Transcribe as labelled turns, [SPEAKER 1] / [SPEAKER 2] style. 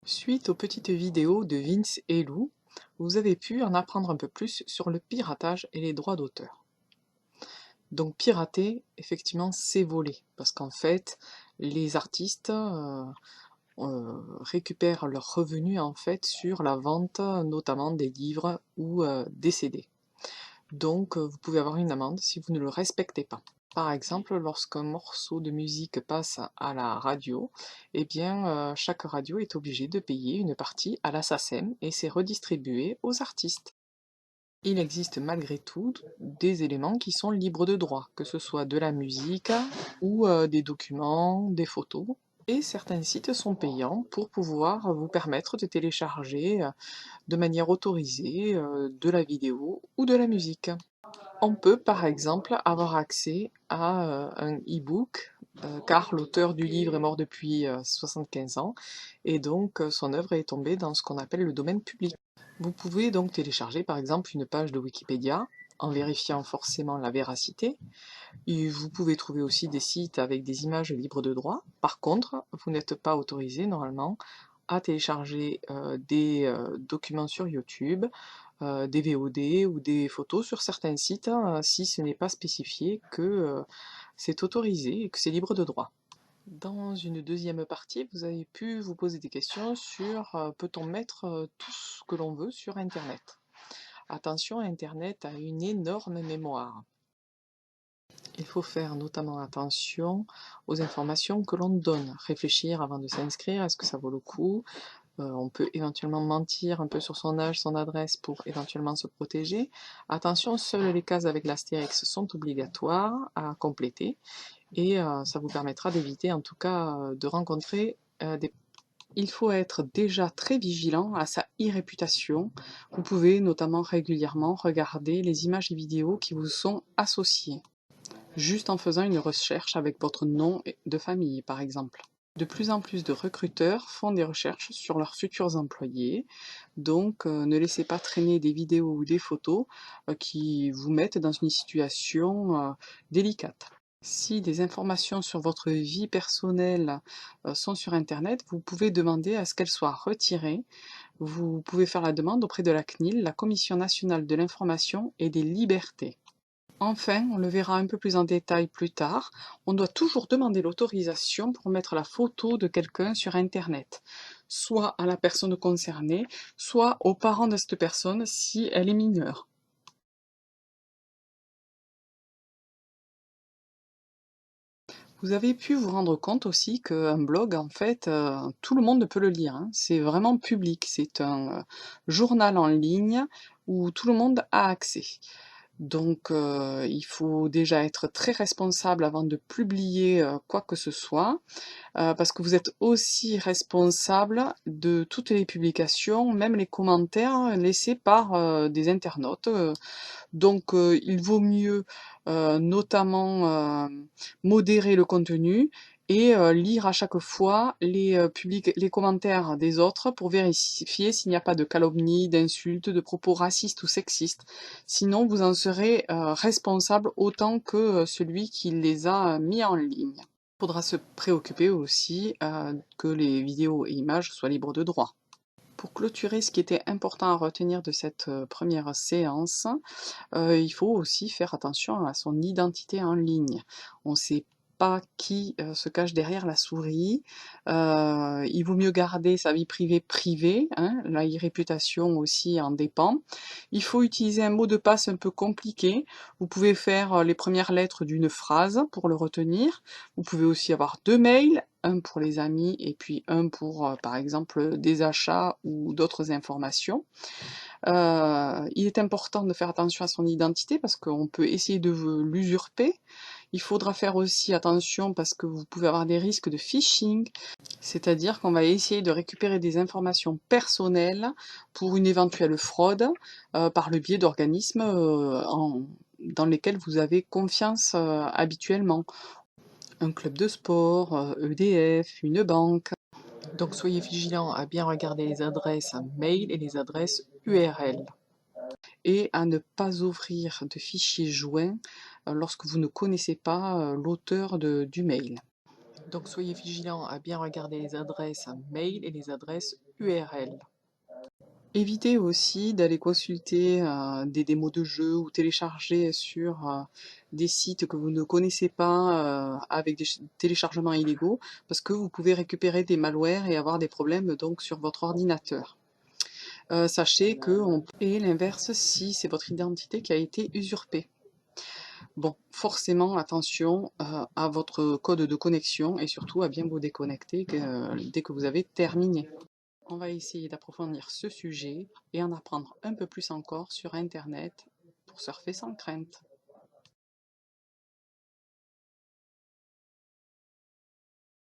[SPEAKER 1] Suite aux petites vidéos de Vince et Lou, vous avez pu en apprendre un peu plus sur le piratage et les droits d'auteur. Donc pirater, effectivement, c'est voler, parce qu'en fait, les artistes récupèrent leurs revenus en fait sur la vente notamment des livres ou des CD. Donc vous pouvez avoir une amende si vous ne le respectez pas. Par exemple, lorsqu'un morceau de musique passe à la radio, eh bien, chaque radio est obligée de payer une partie à la SACEM et c'est redistribué aux artistes. Il existe malgré tout des éléments qui sont libres de droit, que ce soit de la musique ou des documents, des photos. Et certains sites sont payants pour pouvoir vous permettre de télécharger de manière autorisée de la vidéo ou de la musique. On peut par exemple avoir accès à un e-book, car l'auteur du livre est mort depuis 75 ans, et donc son œuvre est tombée dans ce qu'on appelle le domaine public. Vous pouvez donc télécharger par exemple une page de Wikipédia, en vérifiant forcément la véracité. Et vous pouvez trouver aussi des sites avec des images libres de droit. Par contre, vous n'êtes pas autorisé normalement à télécharger des documents sur YouTube, des VOD ou des photos sur certains sites, hein, si ce n'est pas spécifié que c'est autorisé et que c'est libre de droit. Dans une deuxième partie, vous avez pu vous poser des questions sur peut-on mettre tout ce que l'on veut sur Internet. Attention, Internet a une énorme mémoire. Il faut faire notamment attention aux informations que l'on donne. Réfléchir avant de s'inscrire, est-ce que ça vaut le coup? On peut éventuellement mentir un peu sur son âge, son adresse pour éventuellement se protéger. Attention, seules les cases avec l'astérix sont obligatoires à compléter et ça vous permettra d'éviter en tout cas de rencontrer des... Il faut être déjà très vigilant à sa e-réputation. Vous pouvez notamment régulièrement regarder les images et vidéos qui vous sont associées, juste en faisant une recherche avec votre nom de famille par exemple. De plus en plus de recruteurs font des recherches sur leurs futurs employés, donc ne laissez pas traîner des vidéos ou des photos qui vous mettent dans une situation délicate. Si des informations sur votre vie personnelle sont sur Internet, vous pouvez demander à ce qu'elles soient retirées. Vous pouvez faire la demande auprès de la CNIL, la Commission nationale de l'information et des libertés. Enfin, on le verra un peu plus en détail plus tard, on doit toujours demander l'autorisation pour mettre la photo de quelqu'un sur Internet, soit à la personne concernée, soit aux parents de cette personne si elle est mineure. Vous avez pu vous rendre compte aussi qu'un blog, en fait, tout le monde peut le lire, hein. C'est vraiment public, c'est un journal en ligne où tout le monde a accès. Donc il faut déjà être très responsable avant de publier quoi que ce soit, parce que vous êtes aussi responsable de toutes les publications, même les commentaires laissés par des internautes. Donc il vaut mieux notamment modérer le contenu et lire à chaque fois les commentaires des autres pour vérifier s'il n'y a pas de calomnie, d'insultes, de propos racistes ou sexistes. Sinon, vous en serez responsable autant que celui qui les a mis en ligne. Il faudra se préoccuper aussi que les vidéos et images soient libres de droit. Pour clôturer, ce qui était important à retenir de cette première séance, il faut aussi faire attention à son identité en ligne. On ne sait pas qui se cache derrière la souris. Il vaut mieux garder sa vie privée, hein, la réputation aussi en dépend. Il faut utiliser un mot de passe un peu compliqué. Vous pouvez faire les premières lettres d'une phrase pour le retenir. Vous pouvez aussi avoir deux mails, un pour les amis et puis un pour, par exemple, des achats ou d'autres informations. Il est important de faire attention à son identité parce qu'on peut essayer de l'usurper. Il faudra faire aussi attention parce que vous pouvez avoir des risques de phishing, c'est-à-dire qu'on va essayer de récupérer des informations personnelles pour une éventuelle fraude par le biais d'organismes dans lesquels vous avez confiance habituellement. Un club de sport, EDF, une banque. Donc soyez vigilants à bien regarder les adresses mail et les adresses URL. Et à ne pas ouvrir de fichiers joints lorsque vous ne connaissez pas l'auteur du mail. Donc soyez vigilants à bien regarder les adresses mail et les adresses URL. Évitez aussi d'aller consulter des démos de jeux ou télécharger sur des sites que vous ne connaissez pas avec des téléchargements illégaux, parce que vous pouvez récupérer des malwares et avoir des problèmes donc sur votre ordinateur. Sachez que et l'inverse si c'est votre identité qui a été usurpée. Bon, forcément, attention à votre code de connexion et surtout à bien vous déconnecter dès que vous avez terminé. On va essayer d'approfondir ce sujet et en apprendre un peu plus encore sur Internet pour surfer sans crainte.